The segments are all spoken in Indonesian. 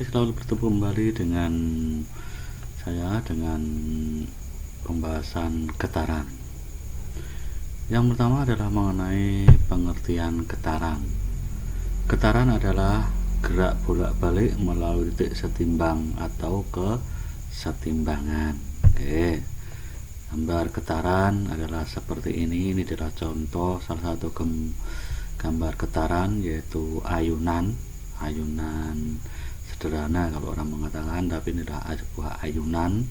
Selalu bertemu kembali dengan saya dengan pembahasan getaran. Yang pertama adalah mengenai pengertian getaran. Getaran adalah gerak bolak-balik melalui titik setimbang atau kesetimbangan. Oke. Gambar getaran adalah seperti ini. Ini adalah contoh salah satu gambar getaran, yaitu ayunan sederhana kalau orang mengatakan, tapi ini adalah sebuah ayunan.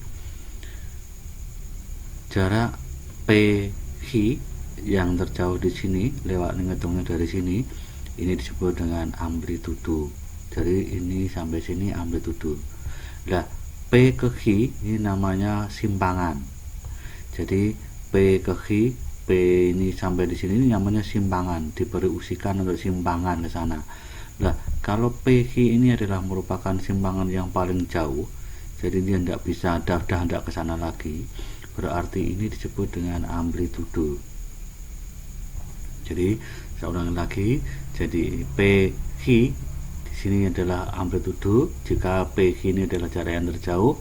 Jarak PH yang terjauh di sini, lewat ngitungnya dari sini, ini disebut dengan amplitudo. Jadi ini sampai sini amplitudo. Nah, P ke H ini namanya simpangan. Jadi P ke H, P ini sampai di sini ini namanya simpangan, diberi usikan untuk simpangan ke sana. Nah, kalau PH ini adalah merupakan simpangan yang paling jauh, jadi dia tidak bisa tidak ke sana lagi, berarti ini disebut dengan amplitudo. Jadi saya ulangi lagi, jadi PH di sini adalah amplitudo jika PH ini adalah jarak yang terjauh.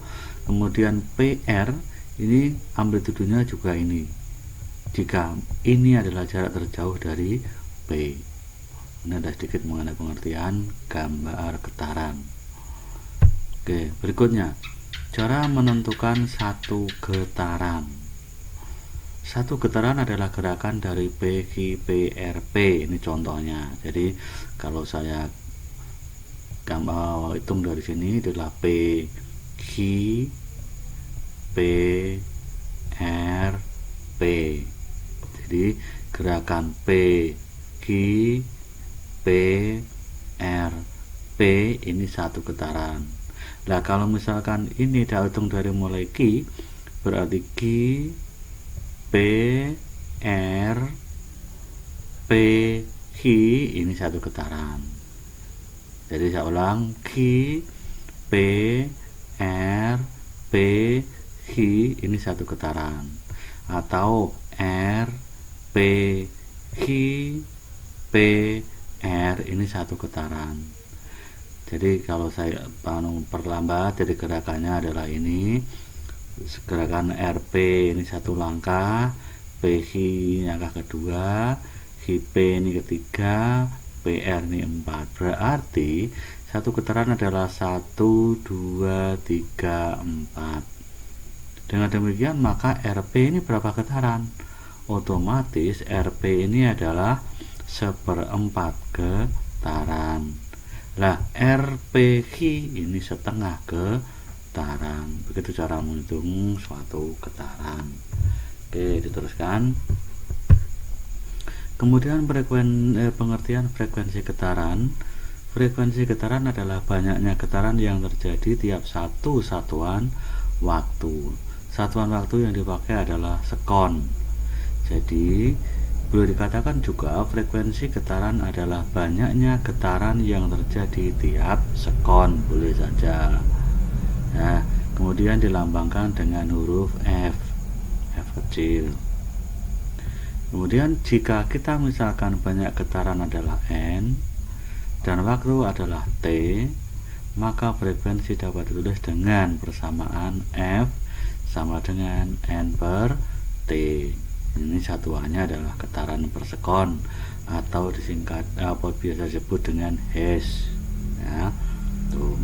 Kemudian PR ini amplitudonya juga ini jika ini adalah jarak terjauh dari P. Ini ada sedikit mengenai pengertian gambar getaran. Oke, berikutnya cara menentukan satu getaran. Satu getaran adalah gerakan dari PQ PRP. Ini contohnya. Jadi kalau saya hitung dari sini adalah PQ PRP. Jadi gerakan PQ PRP ini satu getaran. Nah, kalau misalkan ini dihitung dari mulai Q, berarti Q PR PQ ini satu getaran. Jadi saya ulang, Q PR PQ ini satu getaran, atau R PQ PR ini satu getaran. Jadi kalau saya perlambat, jadi gerakannya adalah ini, gerakan RP ini satu langkah, PH ini langkah kedua, HP ini ketiga, PR ini 4. Berarti satu getaran adalah 1, 2, 3, 4. Dengan demikian maka RP ini berapa getaran? Otomatis RP ini adalah 1/4 getaran. Lah, RPQ ini setengah getaran. Begitu cara menghitung suatu getaran. Oke, diteruskan. Kemudian pengertian frekuensi getaran. Frekuensi getaran adalah banyaknya getaran yang terjadi tiap satu satuan waktu. Satuan waktu yang dipakai adalah sekon. Jadi boleh dikatakan juga frekuensi getaran adalah banyaknya getaran yang terjadi tiap sekon, boleh saja. Nah, kemudian dilambangkan dengan huruf F kecil. Kemudian jika kita misalkan banyak getaran adalah N dan waktu adalah T, maka frekuensi dapat ditulis dengan persamaan F sama dengan N per T. Ini satuannya adalah getaran per sekon, atau disingkat biasa disebut dengan Hertz. Ya, tuh.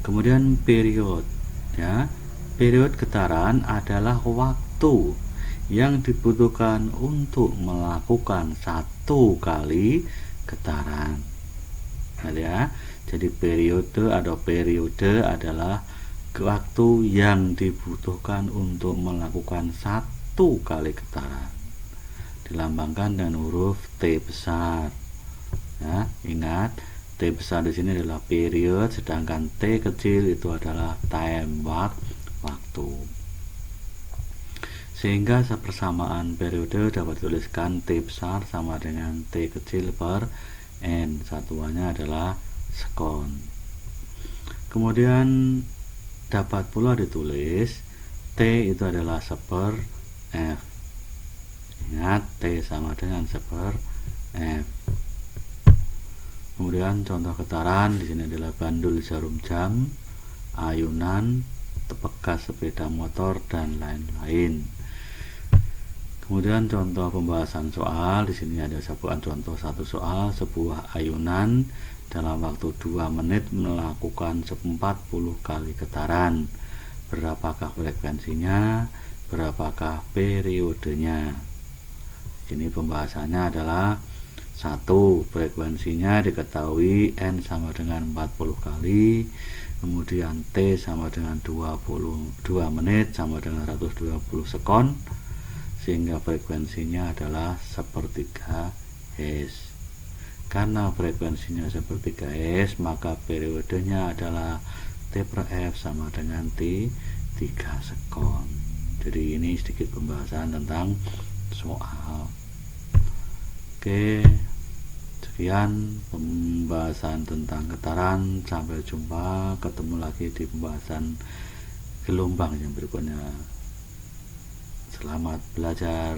Kemudian period, ya, period getaran adalah waktu yang dibutuhkan untuk melakukan satu kali getaran. Nah, ya, jadi periode adalah waktu yang dibutuhkan untuk melakukan satu kali getaran, dilambangkan dengan huruf T besar. Ya, ingat T besar di sini adalah period, sedangkan T kecil itu adalah time, waktu. Sehingga persamaan periode dapat dituliskan T besar sama dengan T kecil per N, satuannya adalah sekon. Kemudian dapat pula ditulis T itu adalah 1/F. Ingat, T sama dengan 1/F. Kemudian contoh getaran di sini adalah bandul jarum jam, ayunan, pegas sepeda motor, dan lain-lain. Kemudian contoh pembahasan soal di sini ada sebuah contoh satu soal, sebuah ayunan dalam waktu 2 menit melakukan 40 kali getaran. Berapakah frekuensinya? Berapakah periodenya? Ini pembahasannya adalah 1. Frekuensinya diketahui N sama dengan 40 kali, kemudian T sama dengan 22 menit sama dengan 120 sekon, sehingga frekuensinya adalah sepertiga Hz. Karena frekuensinya sepertiga Hz, maka periodenya adalah T per F sama dengan T 3 sekon. Jadi ini sedikit pembahasan tentang soal. Oke, sekian pembahasan tentang getaran. Sampai jumpa, ketemu lagi di pembahasan gelombang yang berikutnya. Selamat belajar.